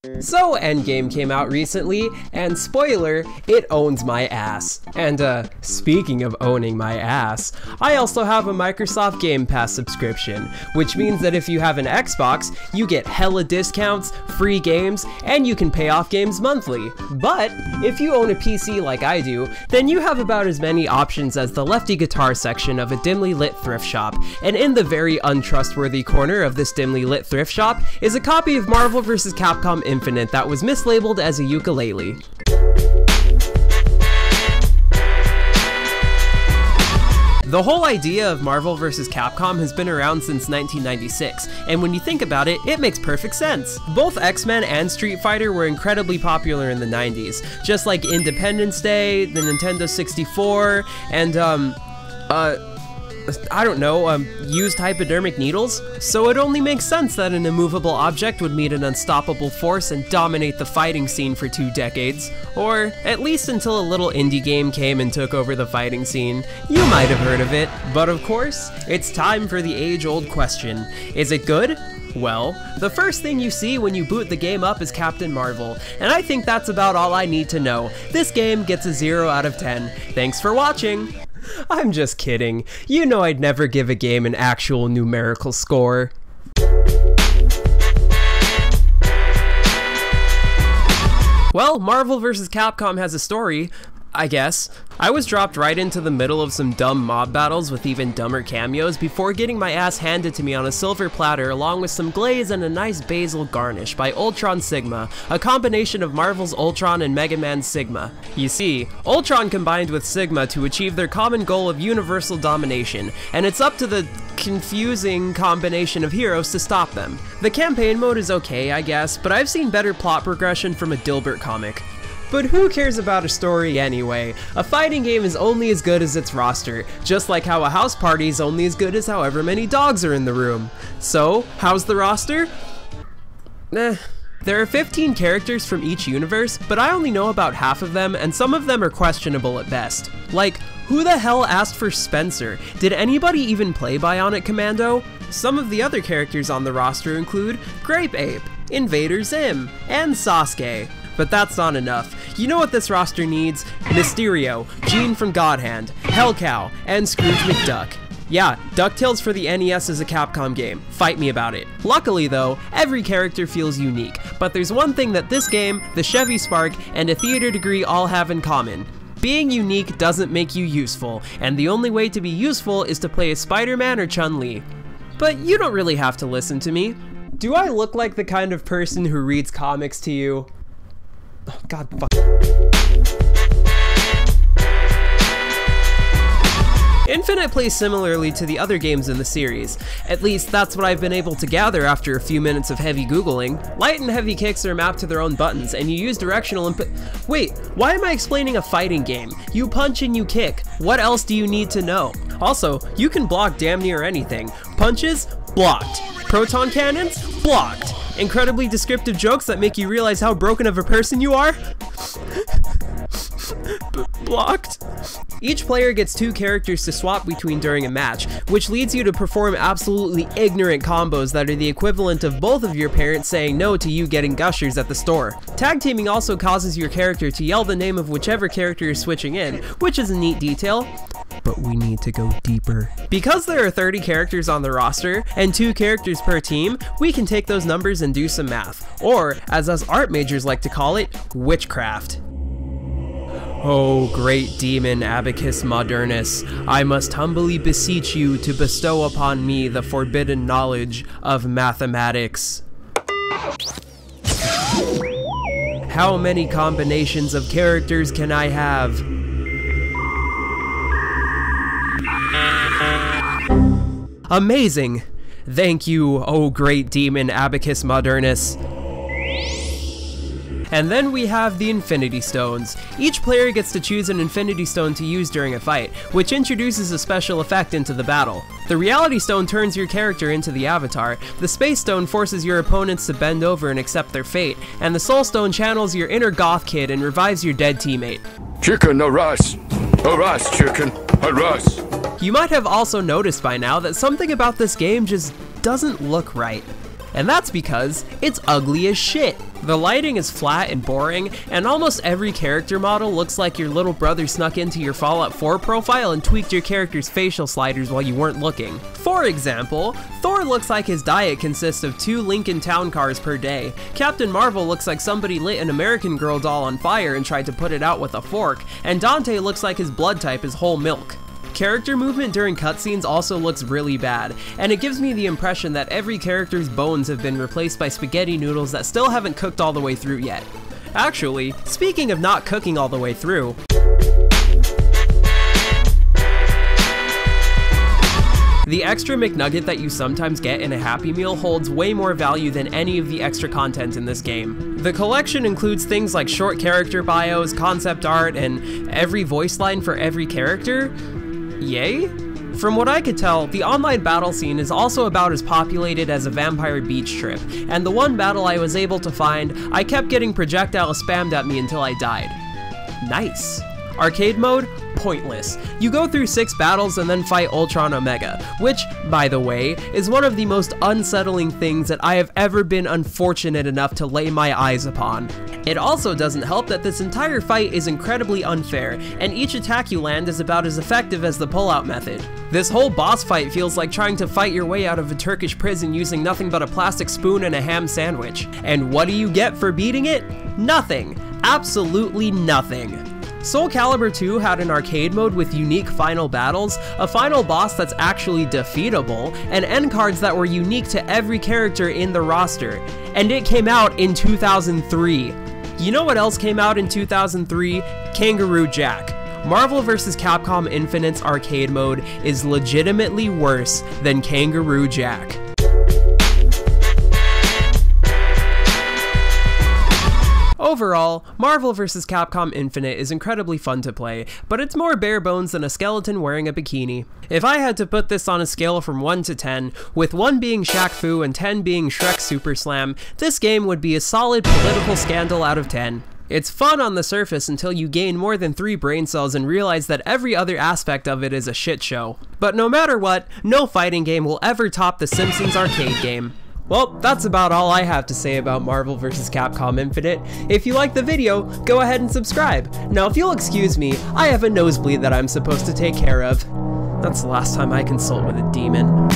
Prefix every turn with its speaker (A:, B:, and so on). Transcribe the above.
A: So Endgame came out recently, and spoiler, it owns my ass. And speaking of owning my ass, I also have a Microsoft Game Pass subscription, which means that if you have an Xbox, you get hella discounts, free games, and you can pay off games monthly. But if you own a PC like I do, then you have about as many options as the lefty guitar section of a dimly lit thrift shop, and in the very untrustworthy corner of this dimly lit thrift shop is a copy of Marvel vs. Capcom Infinite that was mislabeled as a ukulele. The whole idea of Marvel vs. Capcom has been around since 1996, and when you think about it, it makes perfect sense. Both X-Men and Street Fighter were incredibly popular in the 90s, just like Independence Day, the Nintendo 64, and I don't know, used hypodermic needles? So it only makes sense that an immovable object would meet an unstoppable force and dominate the fighting scene for 2 decades. Or at least until a little indie game came and took over the fighting scene. You might have heard of it, but of course, it's time for the age-old question. Is it good? Well, the first thing you see when you boot the game up is Captain Marvel, and I think that's about all I need to know. This game gets a 0 out of 10. Thanks for watching! I'm just kidding. You know I'd never give a game an actual numerical score. Well, Marvel vs. Capcom has a story, I guess. I was dropped right into the middle of some dumb mob battles with even dumber cameos before getting my ass handed to me on a silver platter along with some glaze and a nice basil garnish by Ultron Sigma, a combination of Marvel's Ultron and Mega Man's Sigma. You see, Ultron combined with Sigma to achieve their common goal of universal domination, and it's up to the confusing combination of heroes to stop them. The campaign mode is okay, I guess, but I've seen better plot progression from a Dilbert comic. But who cares about a story anyway? A fighting game is only as good as its roster, just like how a house party is only as good as however many dogs are in the room. So, how's the roster? There are 15 characters from each universe, but I only know about half of them, and some of them are questionable at best. Like, who the hell asked for Spencer? Did anybody even play Bionic Commando? Some of the other characters on the roster include Grape Ape, Invader Zim, and Sasuke. But that's not enough. You know what this roster needs? Mysterio, Gene from God Hand, Hellcow, and Scrooge McDuck. Yeah, DuckTales for the NES is a Capcom game. Fight me about it. Luckily though, every character feels unique, but there's one thing that this game, the Chevy Spark, and a theater degree all have in common. Being unique doesn't make you useful, and the only way to be useful is to play as Spider-Man or Chun-Li. But you don't really have to listen to me. Do I look like the kind of person who reads comics to you? Oh, God fuck. Infinite plays similarly to the other games in the series. At least that's what I've been able to gather after a few minutes of heavy googling. Light and heavy kicks are mapped to their own buttons, and you use directional input. Wait, why am I explaining a fighting game? You punch and you kick. What else do you need to know? Also, you can block damn near anything. Punches? Blocked. Proton cannons? Blocked. Incredibly descriptive jokes that make you realize how broken of a person you are? Blocked. Each player gets 2 characters to swap between during a match, which leads you to perform absolutely ignorant combos that are the equivalent of both of your parents saying no to you getting gushers at the store. Tag teaming also causes your character to yell the name of whichever character you're switching in, which is a neat detail. But we need to go deeper. Because there are 30 characters on the roster, and 2 characters per team, we can take those numbers and do some math. Or, as us art majors like to call it, witchcraft. Oh, great demon Abacus Modernus, I must humbly beseech you to bestow upon me the forbidden knowledge of mathematics. How many combinations of characters can I have? Amazing! Thank you, oh great demon Abacus Modernus. And then we have the Infinity Stones. Each player gets to choose an Infinity Stone to use during a fight, which introduces a special effect into the battle. The Reality Stone turns your character into the Avatar, the Space Stone forces your opponents to bend over and accept their fate, and the Soul Stone channels your inner goth kid and revives your dead teammate.
B: Chicken, arise! Arise, chicken, arise!
A: You might have also noticed by now that something about this game just doesn't look right. And that's because it's ugly as shit. The lighting is flat and boring, and almost every character model looks like your little brother snuck into your Fallout 4 profile and tweaked your character's facial sliders while you weren't looking. For example, Thor looks like his diet consists of 2 Lincoln Town cars per day, Captain Marvel looks like somebody lit an American Girl doll on fire and tried to put it out with a fork, and Dante looks like his blood type is whole milk. Character movement during cutscenes also looks really bad, and it gives me the impression that every character's bones have been replaced by spaghetti noodles that still haven't cooked all the way through yet. Actually, speaking of not cooking all the way through, the extra McNugget that you sometimes get in a Happy Meal holds way more value than any of the extra content in this game. The collection includes things like short character bios, concept art, and every voice line for every character. Yay? From what I could tell, the online battle scene is also about as populated as a vampire beach trip, and the one battle I was able to find, I kept getting projectiles spammed at me until I died. Nice. Arcade mode? Pointless. You go through 6 battles and then fight Ultron Omega, which, by the way, is one of the most unsettling things that I have ever been unfortunate enough to lay my eyes upon. It also doesn't help that this entire fight is incredibly unfair, and each attack you land is about as effective as the pullout method. This whole boss fight feels like trying to fight your way out of a Turkish prison using nothing but a plastic spoon and a ham sandwich. And what do you get for beating it? Nothing. Absolutely nothing. Soul Calibur 2 had an arcade mode with unique final battles, a final boss that's actually defeatable, and end cards that were unique to every character in the roster. And it came out in 2003. You know what else came out in 2003? Kangaroo Jack. Marvel vs. Capcom Infinite's arcade mode is legitimately worse than Kangaroo Jack. Overall, Marvel vs. Capcom Infinite is incredibly fun to play, but it's more bare bones than a skeleton wearing a bikini. If I had to put this on a scale from 1 to 10, with 1 being Shaq Fu and 10 being Shrek Super Slam, this game would be a solid political scandal out of 10. It's fun on the surface until you gain more than 3 brain cells and realize that every other aspect of it is a shit show. But no matter what, no fighting game will ever top the Simpsons arcade game. Well, that's about all I have to say about Marvel vs. Capcom Infinite. If you liked the video, go ahead and subscribe. Now, if you'll excuse me, I have a nosebleed that I'm supposed to take care of. That's the last time I consult with a demon.